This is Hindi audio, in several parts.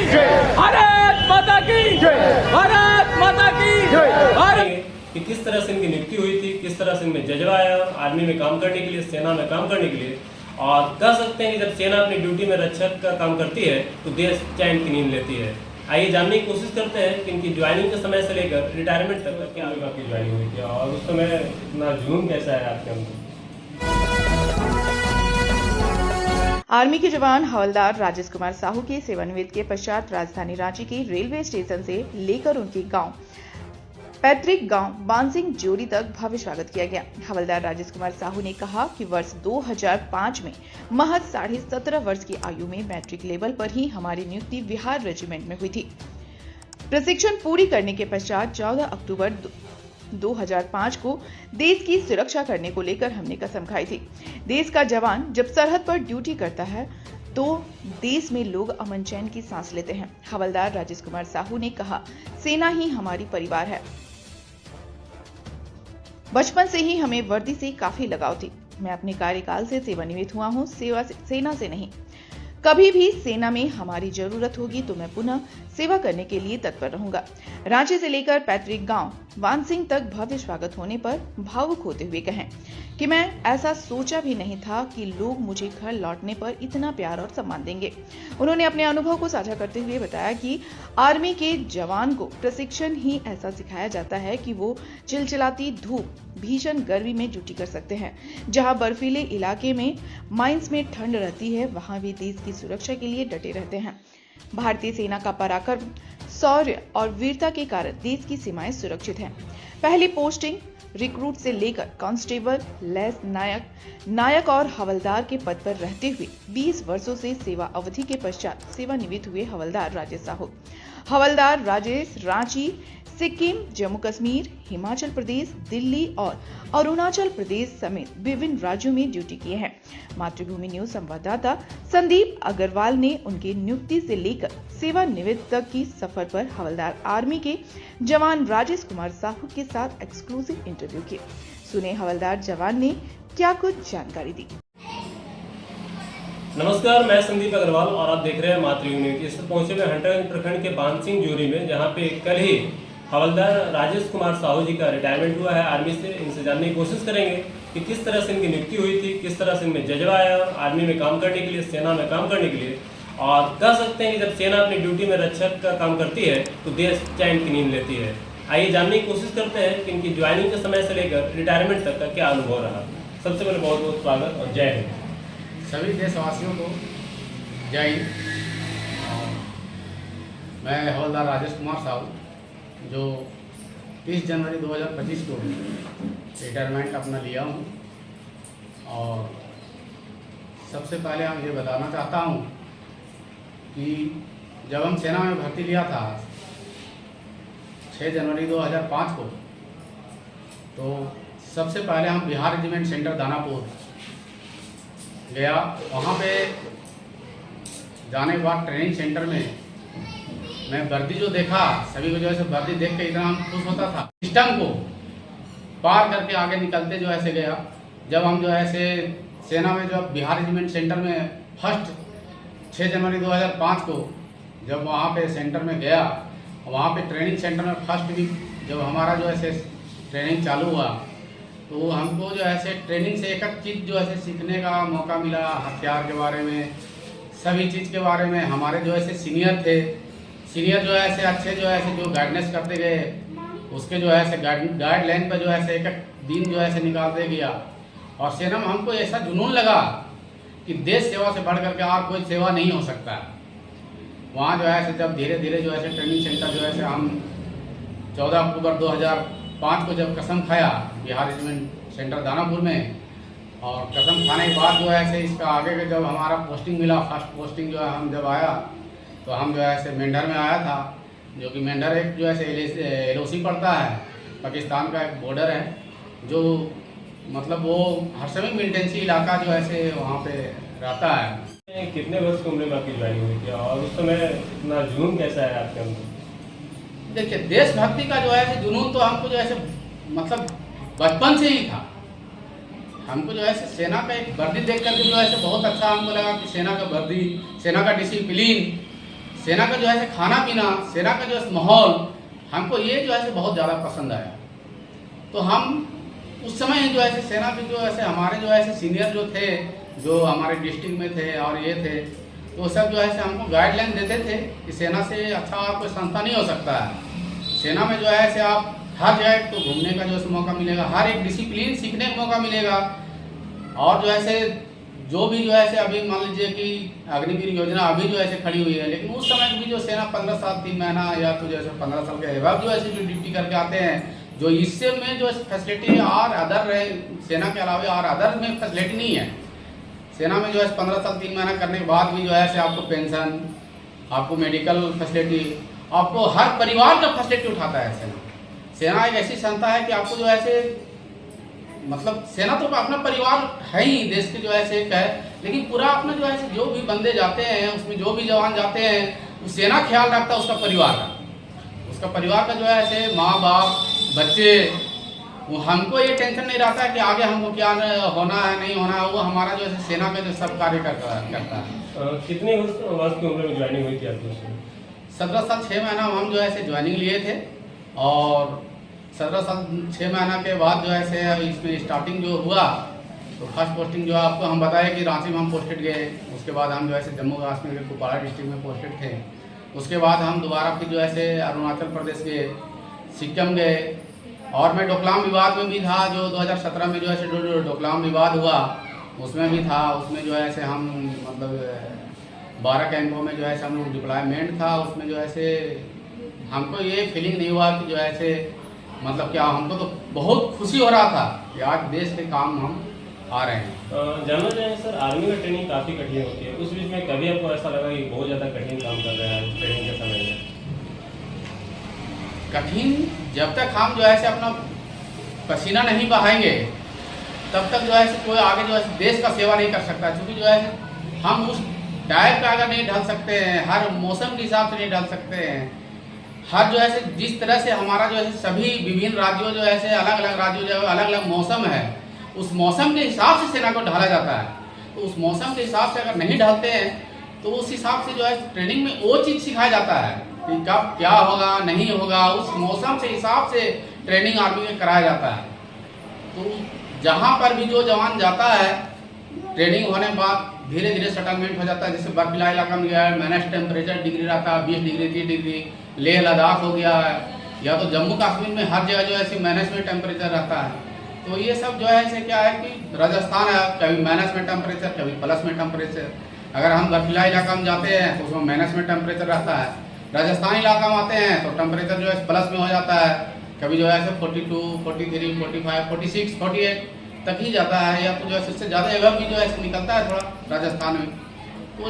भारत माता की भारत माता की भारत। कि किस तरह से इनकी नियुक्ति हुई थी, किस तरह से इनमें जज्बा आया आर्मी में काम करने के लिए, सेना में काम करने के लिए। और कह सकते हैं कि जब सेना अपनी ड्यूटी में रक्षक का काम करती है तो देश चैन की नींद लेती है। आइए जानने की कोशिश करते हैं कि इनकी ज्वाइनिंग के समय से लेकर रिटायरमेंट तक क्या आपकी ज्वाइनिंग हुई थी और उस समय इतना जुनून कैसा है आपके अंदर। आर्मी के जवान हवलदार राजेश कुमार साहू के सेवानिवृत्ति के पश्चात राजधानी रांची के रेलवे स्टेशन से लेकर उनके गांव पैतृक गांव बानसिंह जोरी तक भव्य स्वागत किया गया। हवलदार राजेश कुमार साहू ने कहा कि वर्ष 2005 में महज 17.5 वर्ष की आयु में मैट्रिक लेवल पर ही हमारी नियुक्ति बिहार रेजिमेंट में हुई थी। प्रशिक्षण पूरी करने के पश्चात 14 अक्टूबर 2005 को देश की सुरक्षा करने को लेकर हमने कसम खाई थी। देश का जवान जब सरहद पर ड्यूटी करता है तो देश में लोग अमन चैन की सांस लेते हैं। हवलदार राजेश कुमार साहू ने कहा, सेना ही हमारी परिवार है। बचपन से ही हमें वर्दी से काफी लगाव थी। मैं अपने कार्यकाल से सेवानिवृत्त हुआ हूं, सेना से नहीं। कभी भी सेना में हमारी जरूरत होगी तो मैं पुनः सेवा करने के लिए तत्पर रहूंगा। रांची से लेकर पैतृक गांव वानसिंह तक भव्य स्वागत होने पर भावुक होते हुए कहें कि मैं ऐसा सोचा भी नहीं था कि लोग मुझे घर लौटने पर इतना प्यार और सम्मान देंगे। उन्होंने अपने अनुभव को साझा करते हुए बताया कि आर्मी के जवान को प्रशिक्षण ही ऐसा सिखाया जाता है कि वो चिलचिलाती धूप, भीषण गर्मी में ड्यूटी कर सकते हैं। जहां बर्फीले इलाके में माइंस में ठंड रहती है, वहां भी देश की सुरक्षा के लिए डटे रहते हैं। भारतीय सेना का पराक्रम, शौर्य और वीरता के कारण देश की सीमाएं सुरक्षित हैं। पहली पोस्टिंग रिक्रूट से लेकर कांस्टेबल, लेस नायक और हवलदार के पद पर रहते हुए 20 वर्षों से सेवा अवधि के पश्चात सेवानिवृत्त हुए हवलदार राजेश साहू। हवलदार राजेश रांची, सिक्किम, जम्मू कश्मीर, हिमाचल प्रदेश, दिल्ली और अरुणाचल प्रदेश समेत विभिन्न राज्यों में ड्यूटी किए हैं। मातृभूमि न्यूज संवाददाता संदीप अग्रवाल ने उनकी नियुक्ति से लेकर सेवानिवृत्ति तक की सफर पर हवलदार आर्मी के जवान राजेश कुमार साहू के साथ एक्सक्लूसिव इंटरव्यू किया। सुने हवलदार जवान ने क्या कुछ जानकारी दी। नमस्कार, मैं संदीप अग्रवाल और आप देख रहे हैं मातृभूमि न्यूज। इस पर पहुंचे हुए हंटरगंज प्रखंड के बानसिंह जोरी में, जहां पे कल ही हवलदार राजेश कुमार साहू जी का रिटायरमेंट हुआ है आर्मी से। इनसे जानने की कोशिश करेंगे कि किस तरह से इनकी नियुक्ति हुई थी, किस तरह से इनमें जज्बा आया आर्मी में काम करने के लिए, सेना में काम करने के लिए। और कह सकते हैं कि जब सेना अपनी ड्यूटी में रक्षक का काम करती है तो देश चैन की नींद लेती है। आइए जानने की कोशिश करते हैं कि इनकी ज्वाइनिंग के समय से लेकर रिटायरमेंट तक का क्या अनुभव रहा। सबसे पहले बहुत बहुत स्वागत और जय हिंद। सभी देशवासियों को जय हिंद। मैं हवलदार राजेश कुमार साहू, जो 30 जनवरी 2025 को रिटायरमेंट अपना लिया हूँ। और सबसे पहले हम ये बताना चाहता हूँ कि जब हम सेना में भर्ती लिया था 6 जनवरी 2005 को, तो सबसे पहले हम बिहार रेजिमेंट सेंटर दानापुर गया। वहाँ पे जाने के बाद ट्रेनिंग सेंटर में मैं वर्दी जो देखा, सभी को जो है वर्दी देख के इतना हम खुश होता था। सिस्टम को पार करके आगे निकलते जो ऐसे गया। जब हम जो ऐसे सेना में जो बिहार रेजिमेंट सेंटर में फर्स्ट 6 जनवरी 2005 को जब वहाँ पे सेंटर में गया, वहाँ पे ट्रेनिंग सेंटर में फर्स्ट वीक जब हमारा जो ऐसे ट्रेनिंग चालू हुआ, तो हमको जो ऐसे ट्रेनिंग से एक एक चीज़ जो ऐसे सीखने का मौका मिला। हथियार के बारे में, सभी चीज़ के बारे में। हमारे जो ऐसे सीनियर थे, सीनियर जो ऐसे अच्छे जो ऐसे जो गाइडेंस करते गए, उसके जो ऐसे गाइडलाइन पर जो ऐसे एक एक दिन जो ऐसे निकालते गया। और सेना में हमको ऐसा जुनून लगा कि देश सेवा से बढ़ करके और कोई सेवा नहीं हो सकता। वहाँ जो है जब धीरे धीरे जो ऐसे ट्रेनिंग सेंटर जो ऐसे हम 14 अक्टूबर 2005 को जब कसम खाया बिहार रेजिमेंट सेंटर दानापुर में, और कसम खाने के बाद जो है इसका आगे के जब हमारा पोस्टिंग मिला, फर्स्ट पोस्टिंग जो है हम जब आया तो हम जो है मेंढर में आया था, जो कि मेंढर एक जो है LOC पड़ता है, पाकिस्तान का एक बॉर्डर है, जो मतलब वो हर समय मिलिटेंसी इलाका जो है वहाँ पे रहता है। कितने वर्ष की उम्र में आपकी ज्वाइनिंग हुई थी और उस समय इतना जुनून कैसा है आपके अंदर? देखिए, देशभक्ति का जो है जुनून तो हमको जो है मतलब बचपन से ही था। हमको जो है सेना का एक वर्दी देख करके जो है बहुत अच्छा हमको लगा कि सेना का वर्दी, सेना का डिसिप्लिन, सेना का जो है खाना पीना, सेना का जो है माहौल, हमको ये जो है बहुत ज़्यादा पसंद आया। तो हम उस समय जो है सेना के जो है हमारे जो है सीनियर जो थे, जो हमारे डिस्ट्रिक्ट में थे और ये थे, तो सब जो है हमको गाइडलाइन देते थे कि सेना से अच्छा और कोई संस्था नहीं हो सकता है। सेना में जो है आप हर जगह तो घूमने का जो है मौका मिलेगा, हर एक डिसिप्लिन सीखने का मौका मिलेगा। और जो है जो भी जो है अभी मान लीजिए कि अग्निवीर योजना अभी जो है खड़ी हुई है, लेकिन उस समय भी जो सेना 15 साल 3 महीना या तो जैसे 15 साल के एवब जो ऐसे जो ड्यूटी करके आते हैं, जो इससे में जो फैसिलिटी और अदर रहे, सेना के अलावा और अदर में फैसिलिटी नहीं है। सेना में जो है 15 साल 3 महीना करने के बाद भी जो है आपको पेंशन, आपको मेडिकल फैसिलिटी, आपको हर परिवार का फैसिलिटी उठाता है सेना। सेना एक ऐसी संस्था है कि आपको जो है मतलब सेना तो अपना परिवार है ही, देश के जो है एक है, लेकिन पूरा अपना जो है जो भी बंदे जाते हैं उसमें जो भी जवान जाते हैं, वो सेना ख्याल रखता है उसका परिवार का। उसका परिवार का जो है माँ बाप बच्चे, वो हमको ये टेंशन नहीं रहता है कि आगे हमको क्या होना है नहीं होना है, वो हमारा जो है सेना में जो सब कार्य करता है। कितने वर्ष की उम्र में ज्वाइनिंग हुई थी आपकी? 17 साल 6 महीना हम जो है ज्वाइनिंग लिए थे, और 17 साल 6 महीना के बाद जो है इसमें स्टार्टिंग जो हुआ तो फर्स्ट पोस्टिंग जो आपको हम बताए कि रांची में हम पोस्टेड गए। उसके बाद हम जो है जम्मू कश्मीर के कुपवाड़ा डिस्ट्रिक्ट में पोस्टेड थे। उसके बाद हम दोबारा फिर जो है अरुणाचल प्रदेश गए, सिक्किम गए, और मैं डोकलाम विवाद में भी था, जो 2017 में जो है डोकलाम विवाद हुआ उसमें भी था। उसमें जो है हम मतलब 12 कैंपों में जो है हम लोग डिप्लॉयमेंट था। उसमें जो है हमको ये फीलिंग नहीं हुआ कि जो है मतलब क्या, हमको तो बहुत खुशी हो रहा था कि आज देश के काम हम आ रहे हैं। जानना चाहेंगे सर, आर्मी में ट्रेनिंग काफ़ी कठिन होती है, उस बीच में कभी आपको ऐसा लगा कि बहुत ज़्यादा कठिन काम कर रहे हैं ट्रेनिंग के समय में? कठिन जब तक हम जो है अपना पसीना नहीं बहाएंगे तब तक जो है कोई आगे जो है देश का सेवा नहीं कर सकता, क्योंकि जो है हम उस डाइट पे अगर नहीं ढल सकते हैं, हर मौसम के हिसाब से नहीं ढल सकते हैं, हर जो है जिस तरह से हमारा जो है सभी विभिन्न राज्यों जो है अलग अलग राज्यों जो अलग अलग मौसम है, उस मौसम के हिसाब से सेना को ढाला जाता है। तो उस मौसम के हिसाब से अगर नहीं ढलते हैं तो उस हिसाब से जो है ट्रेनिंग में वो चीज़ सिखाया जाता है कि कब क्या होगा नहीं होगा, उस मौसम से हिसाब से ट्रेनिंग आर्मी में कराया जाता है। तो जहाँ पर भी जो जवान जाता है ट्रेनिंग होने के बाद धीरे धीरे सेटलमेंट हो जाता है। जैसे बर्फीला इलाका में गया है, माइनस टेम्परेचर डिग्री रहता है 20 डिग्री 30 डिग्री, लेह लद्दाख हो गया है, या तो जम्मू कश्मीर में हर जगह जो है माइनस में टेम्परेचर रहता है। तो ये सब जो है क्या है कि राजस्थान है, कभी माइनस में टेम्परेचर कभी प्लस में टेम्परेचर। अगर हम बर्फीला इलाका में जाते हैं तो उसमें माइनस में टेम्परेचर रहता है। राजस्थान इलाका में आते हैं तो टेम्परेचर जो है प्लस में हो जाता है, कभी जो है 42 43 45 46 48 तक ही जाता है, या तो जो है उससे ज़्यादा एवब भी जो है निकलता है थोड़ा राजस्थान में। तो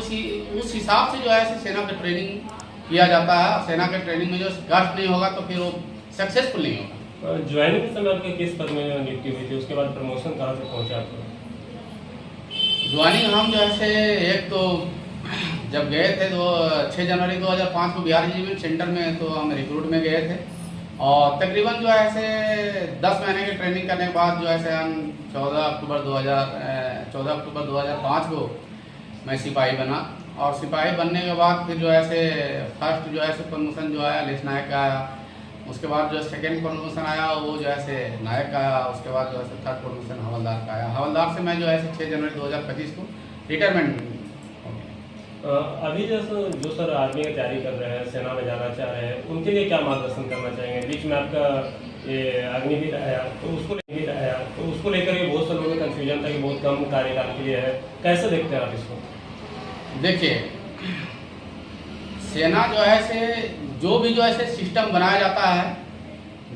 उस हिसाब से जो है सेना का ट्रेनिंग किया जाता है। सेना के ट्रेनिंग में जो कष्ट नहीं होगा तो फिर वो सक्सेसफुल नहीं होगा। ज्वाइनिंग के समय आपके किस पद में नियुक्ति हुई थी, उसके बाद प्रमोशन कहाँ से पहुँचा आपको? ज्वाइनिंग हम जो है एक तो जब गए थे तो 6 जनवरी 2005 को बिहार रेजिमेंट सेंटर में तो हम रिक्रूट में गए थे, और तकरीबन जो है 10 महीने की ट्रेनिंग करने के बाद जो है हम 14 अक्टूबर 2005 को मैं सिपाही बना। और सिपाही बनने के बाद फिर जो है फर्स्ट जो है प्रमोशन जो आया लेस नायक का आया, उसके बाद जो सेकेंड प्रमोशन आया वो जो है नायक का आया, उसके बाद जो है थर्ड प्रमोशन हवलदार का आया। हवलदार से मैं जो है 6 जनवरी 2025 को रिटायरमेंट। अभी जो सर आर्मी की तैयारी कर रहे हैं, सेना में जाना चाह रहे हैं, उनके लिए क्या मार्गदर्शन करना चाहेंगे? बीच में आपका ये अग्निवीर आया तो उसको लेकर के बहुत से लोगों में कन्फ्यूजन था कि बहुत कम कार्यकाल के लिए है, कैसे देखते हैं आप इसको? देखिए, सेना जो है जो भी जो है सिस्टम बनाया जाता है,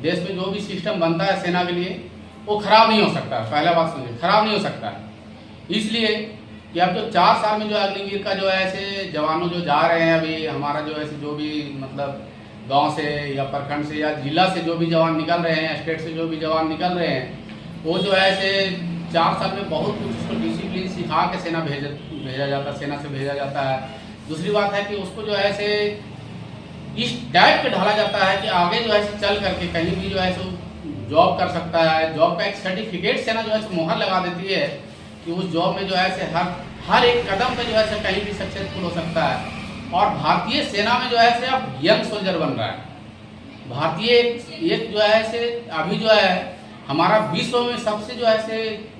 देश में जो भी सिस्टम बनता है सेना के लिए वो खराब नहीं हो सकता। पहला बात समझिए, खराब नहीं हो सकता है। इसलिए कि अब जो 4 साल में जो अग्निवीर का जो है जवानों जो जा रहे हैं, अभी हमारा जो है जो भी मतलब गांव से या प्रखंड से या जिला से जो भी जवान निकल रहे हैं, स्टेट से जो भी जवान निकल रहे हैं, वो जो है 4 साल में बहुत कुछ उसको डिसिप्लिन सिखा के सेना भेजा जाता है, सेना से भेजा जाता है। दूसरी बात है कि उसको जो है इस टाइप पे ढाला जाता है कि आगे जो है चल करके कहीं भी जो है जॉब कर सकता है। जॉब का एक सर्टिफिकेट सेना जो है मोहर लगा देती है कि उस जॉब में जो है हर एक कदम पे जो है कहीं भी सक्सेसफुल हो सकता है। और भारतीय सेना में जो है से अब यंग सोल्जर बन रहा है। भारतीय एक जो है से अभी जो है हमारा विश्व में सबसे जो है से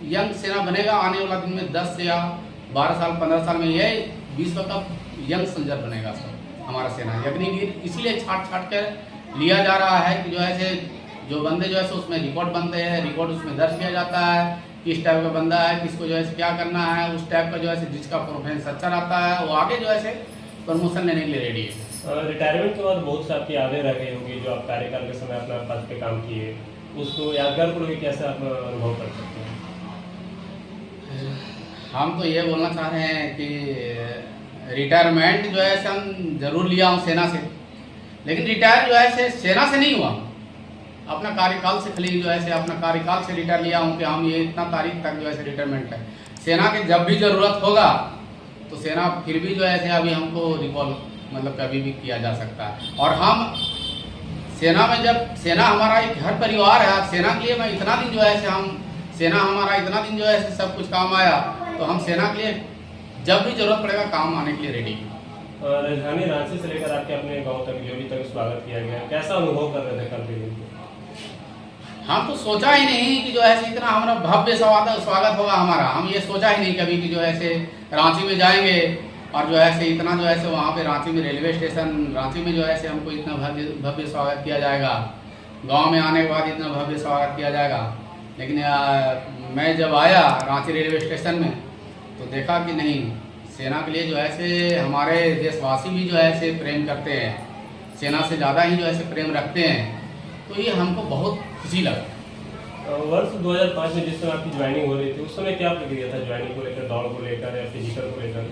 यंग सेना बनेगा आने वाला दिन में 10 या 12 साल 15 साल में यह विश्व का यंग सोल्जर बनेगा सब हमारा सेना। अग्निवीर इसलिए छाट कर लिया जा रहा है कि जो है से जो बंदे जो है से उसमें रिकॉर्ड बनते हैं, रिकॉर्ड उसमें दर्ज किया जाता है किस टाइप का बंदा है, किसको जो है से क्या करना है, उस टाइप का जो है से जिसका परफॉर्मेंस अच्छा रहता है वो आगे जो है से प्रमोशन लेने के लिए रेडी है। रिटायरमेंट के बाद बहुत से आपकी यादें रह गई होगी जो आप कार्यकाल के समय अपना पद पे काम किए, उसको यादगार करोगे, कैसे आप अनुभव कर सकते हैं? हम तो ये बोलना चाह रहे हैं कि रिटायरमेंट जो है से हम जरूर लिया हूँ सेना से, लेकिन रिटायर जो है से सेना से नहीं हुआ, अपना कार्यकाल से खाली जो है से अपना कार्यकाल से रिटायर लिया हूँ कि हम ये इतना तारीख तक जो है से रिटायरमेंट है। सेना की जब भी ज़रूरत होगा तो सेना फिर भी जो है से अभी हमको रिकॉल मतलब कभी भी किया जा सकता है। और हम सेना में जब सेना हमारा एक घर परिवार है, सेना के लिए मैं इतना दिन जो है से हम सेना हमारा इतना दिन जो है से सब कुछ काम आया, तो हम सेना के लिए जब भी जरूरत पड़ेगा काम आने के लिए रेडी हैं। राजधानी रांची से लेकर आपके अपने गांव तक जोड़ी तक स्वागत किया गया, कैसा अनुभव कर रहे थे कल के दिन? हम तो सोचा ही नहीं कि जो है इतना हमारा भव्य स्वागत होगा हमारा। हम ये सोचा ही नहीं कभी कि जो है रांची में जाएंगे और जो है इतना जो है वहाँ पे रांची में रेलवे स्टेशन रांची में जो है हमको इतना भव्य स्वागत किया जाएगा, गांव में आने के बाद इतना भव्य स्वागत किया जाएगा। लेकिन मैं जब आया रांची रेलवे स्टेशन में तो देखा कि नहीं, सेना के लिए जो है हमारे देशवासी भी जो है प्रेम करते हैं, सेना से ज़्यादा ही जो है प्रेम रखते हैं, तो ये हमको बहुत खुशी लगा। वर्ष 2005 में जिस समय आपकी ज्वाइनिंग हो रही थी उस समय क्या प्रक्रिया था ज्वाइनिंग को लेकर, दौड़ को लेकर या फिजिकल को लेकर?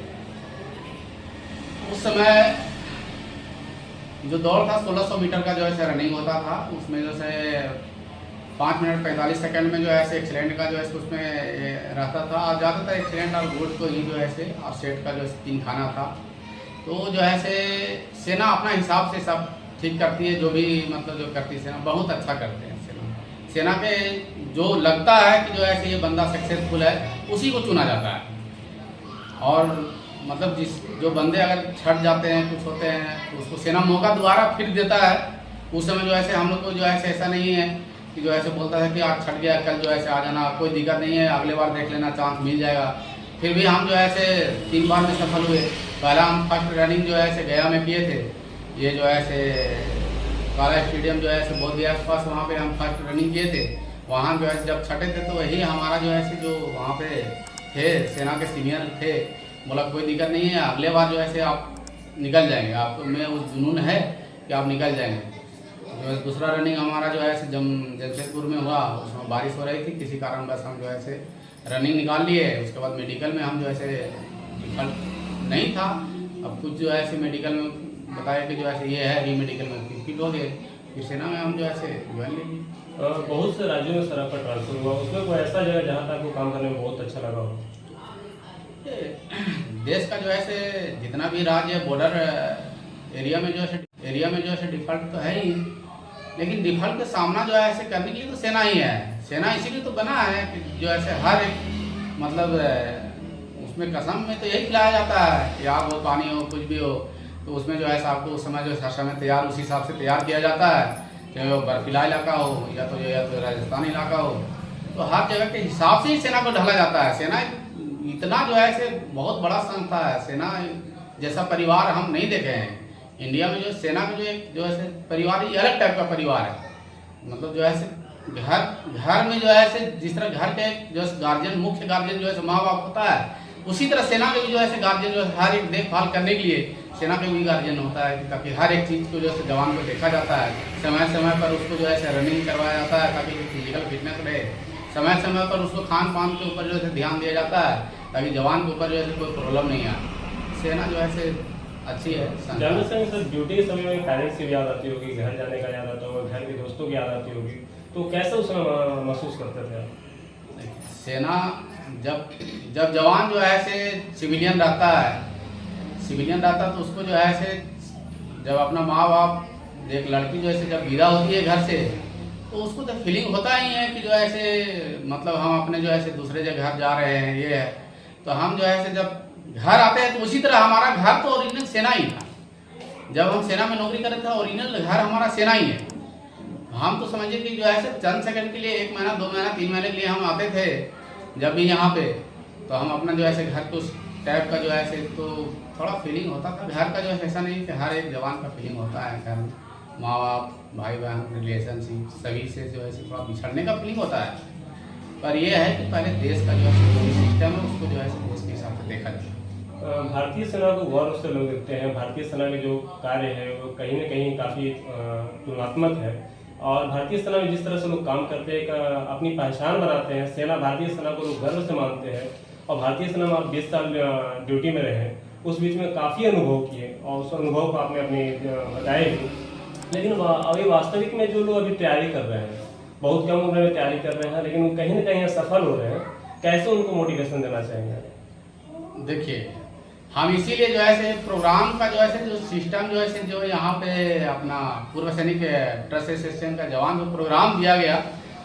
उस समय जो दौड़ था 1600 मीटर का जो है रनिंग होता था, उसमें जो है 5 मिनट 45 सेकंड में जो है एक्सीलेंट का जो है उसमें रहता था, और ज़्यादातर एक्सीलेंट और गोल्ड को ही जो है और सेट का जो 3 खाना था। तो जो है सेना अपना हिसाब से सब ठीक करती है, जो भी मतलब जो करती है सेना बहुत अच्छा करते हैं। सेना पे जो लगता है कि जो है ये बंदा सक्सेसफुल है उसी को चुना जाता है। और मतलब जो बंदे अगर छट जाते हैं कुछ होते हैं तो उसको सेना मौका दोबारा फिर देता है। उस समय जो है हम लोग को जो है ऐसा नहीं है कि जो है बोलता है कि आज छट गया कल जो है आ जाना, कोई दिक्कत नहीं है, अगले बार देख लेना, चांस मिल जाएगा। फिर भी हम जो है 3 बार में सफल हुए। पहला हम फर्स्ट रनिंग जो है गया में किए थे, ये जो है काला स्टेडियम जो है बोध गया आसपास, वहाँ पे हम फर्स्ट रनिंग किए थे। वहाँ जो है जब छठे थे तो वही हमारा जो है जो वहाँ पे थे सेना के सीनियर थे, बोला कोई दिक्कत नहीं है, अगले बार जो है आप निकल जाएंगे, आपको में उस जुनून है कि आप निकल जाएंगे। जो है दूसरा रनिंग हमारा जो है जमशेदपुर में हुआ, उसमें बारिश हो रही थी, किसी कारणवश हम जो है रनिंग निकाल लिए। उसके बाद मेडिकल में हम जो है नहीं था, अब कुछ जो है मेडिकल में बताया कि जो है ये है, री मेडिकल में फिट हो गए, फिर सेना में हम जो है ज्वाइन ले लिए। बहुत से राज्यों में सर पर ट्रांसफर हुआ, उसमें कोई ऐसा जगह जहाँ तक आपको काम करने में बहुत अच्छा लगा हो? देश का जो है जितना भी राज्य बॉर्डर एरिया में जो है डिफॉल्ट तो है ही, लेकिन डिफॉल्ट का सामना जो है करने के लिए तो सेना ही है। सेना इसीलिए तो बना है कि जो है हर एक मतलब उसमें कसम में तो यही खिलाया जाता है कि आग हो पानी हो कुछ भी हो, तो उसमें जो है आपको उस समय जो हर समय तैयार उसी हिसाब से तैयार किया जाता है, चाहे वो बर्फीला इलाका हो या तो राजस्थान इलाका हो, तो हर जगह के हिसाब से ही सेना को ढाला जाता है। सेना इतना जो है बहुत बड़ा संस्था है, सेना जैसा परिवार हम नहीं देखे हैं इंडिया में। जो सेना का जो है परिवार ही अलग टाइप का परिवार है, मतलब जो है घर में जो है जिस तरह घर के जो गार्जियन मुख्य गार्जियन जो है माँ बाप होता है, उसी तरह सेना के भी जो है गार्जियन जो है हर एक देखभाल करने के लिए सेना के भी गार्जियन होता है, ताकि हर एक चीज़ को जो है जवान को देखा जाता है, समय समय पर उसको जो है रनिंग करवाया जाता है ताकि फिजिकल फिटनेस रहे, समय समय पर उसको खान पान के ऊपर जो है ध्यान दिया जाता है ताकि जवान के ऊपर जो है कोई प्रॉब्लम नहीं आए। सेना जो है अच्छी है। जनरल सिंह सर, ड्यूटी के समय में पेरेंट्स की याद आती होगी, घर जाने का याद आता होगा, घर के दोस्तों की याद आती होगी, तो कैसे उस समय महसूस करते थे आप? सेना जब जवान जो है सिविलियन रहता तो उसको जो है जब अपना माँ बाप एक लड़की जो है जब विदा होती है घर से, तो उसको तो फीलिंग होता ही है कि जो है मतलब हम अपने जो है दूसरे जगह घर जा रहे हैं, ये है। तो हम जो है जब घर आते हैं तो उसी तरह हमारा घर तो ओरिजिनल सेना ही था। जब हम सेना में नौकरी कर रहे थे ओरिजिनल घर हमारा सेना ही है। हम तो समझिए कि जो है चंद सेकंड के लिए 1 महीना 2 महीना 3 महीने के लिए हम आते थे जब भी यहाँ पे, तो हम अपना जो है घर को उस टाइप का जो है तो थोड़ा फीलिंग होता था घर का। जो है ऐसा नहीं कि हर एक जवान का फीलिंग होता है घर में माँ बाप भाई बहन रिलेशनशिप सभी से जो है थोड़ा बिछड़ने का फीलिंग होता है। पर यह है कि पहले देश का जो है सिस्टम है उसको जो है देश के हिसाब से देखा जाए। भारतीय सेना को गौरव से लोग देखते हैं। भारतीय सेना के जो कार्य है वो कहीं ना कहीं काफ़ी तुलनात्मक है और भारतीय सेना में जिस तरह से लोग काम करते हैं एक अपनी पहचान बनाते हैं। सेना भारतीय सेना को लोग गर्व से मानते हैं और भारतीय सेना में आप 20 साल ड्यूटी में रहे, उस बीच में काफ़ी अनुभव किए और उस अनुभव को आपने अपने बताए भी। लेकिन अभी वास्तविक में जो लोग अभी तैयारी कर रहे हैं, बहुत कम उम्र में तैयारी कर रहे हैं, लेकिन वो कहीं ना कहीं असफल हो रहे हैं, कैसे उनको मोटिवेशन देना चाहेंगे? देखिए, हम इसीलिए जो है प्रोग्राम का जो है जो सिस्टम जो है जो यहाँ पे अपना पूर्व सैनिक ट्रस्ट एसोसिएशन का जवान जो प्रोग्राम दिया गया,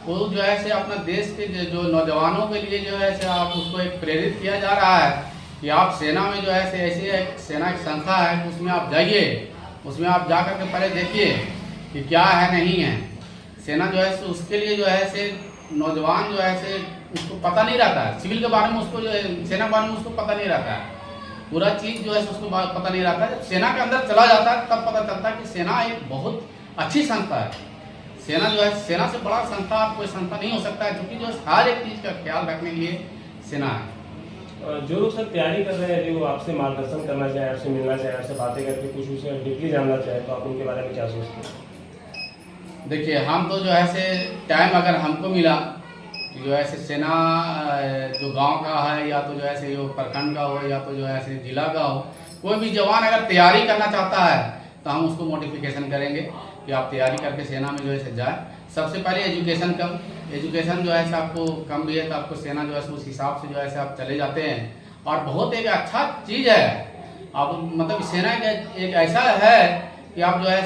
वो जो है अपना देश के जो नौजवानों के लिए जो है आप उसको एक प्रेरित किया जा रहा है कि आप सेना में जो है ऐसी एक सेना की संस्था है, उसमें आप जाइए, उसमें आप जा करके पहले देखिए कि क्या है नहीं है। सेना जो है उसके लिए जो है नौजवान जो है उसको पता नहीं रहता है, सिविल के बारे में उसको जो है सेना के बारे में उसको पता नहीं रहता है, पूरा चीज़ जो है उसको पता नहीं रहता है। जब सेना के अंदर चला जाता है तब पता चलता है कि सेना एक बहुत अच्छी संस्था है। सेना जो है सेना से बड़ा संस्था कोई संस्था नहीं हो सकता है, क्योंकि जो हर एक चीज़ का ख्याल रखने के लिए सेना है। जो लोग सर तैयारी कर रहे हैं, जो आपसे मार्गदर्शन करना चाहे, आपसे मिलना चाहे, आपसे बातें करके कुछ उसे डीपली जानना चाहे, तो आप उनके बारे में क्या सोचते हैं? देखिए, हम तो जो है टाइम अगर हमको मिला जो है सेना जो गांव का है या तो जो है वो प्रखंड का हो या तो जो है जिला का हो, कोई भी जवान अगर तैयारी करना चाहता है तो हम उसको मोटिफिकेशन करेंगे कि आप तैयारी करके सेना में जो है जाए। सबसे पहले एजुकेशन जो है आपको कम भी है तो आपको सेना जो है उस हिसाब से जो है आप चले जाते हैं। और बहुत एक अच्छा चीज़ है, आप मतलब सेना एक ऐसा है कि आप जो है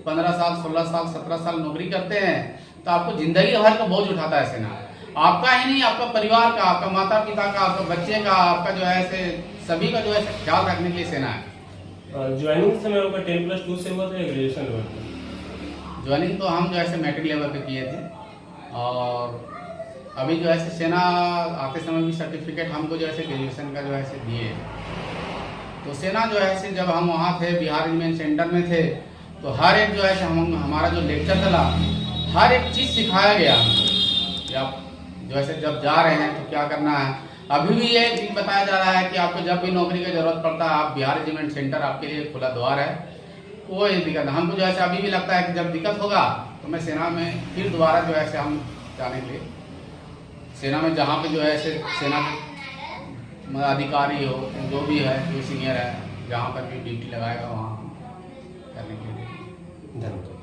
15 साल 16 साल 17 साल नौकरी करते हैं तो आपको जिंदगी भर का बोझ उठाता है सेना। आपका ही नहीं, आपका परिवार का, आपका माता पिता का, आपका बच्चे का, आपका जो है सभी का जो है ख्याल रखने के लिए सेना है। ज्वाइनिंग समय आपका 10+2 से हुआ था या ग्रेजुएशन लेवल पर? ज्वाइनिंग तो हम जो है मैट्रिक लेवल पे किए थे और अभी जो है सेना आते समय भी सर्टिफिकेट हमको जो है ग्रेजुएशन का जो है दिए। तो सेना जो है जब हम वहाँ थे बिहार रेजिमेंट सेंटर में थे तो हर एक जो है हमारा जो लेक्चर चला, हर एक चीज़ सिखाया गया कि आप जो है जब जा रहे हैं तो क्या करना है। अभी भी ये चीज़ बताया जा रहा है कि आपको जब भी नौकरी की जरूरत पड़ता है आप बिहार रेजिमेंट सेंटर आपके लिए खुला द्वार है, कोई दिक्कत नहीं। हमको जो है अभी भी लगता है कि जब दिक्कत होगा तो मैं सेना में फिर दोबारा जो है हम जाने के लिए सेना में जहाँ पे जो है सेना के अधिकारी हो जो भी है जो सीनियर है जहाँ पर भी ड्यूटी लगाएगा वहाँ करने के लिए। धन्यवाद।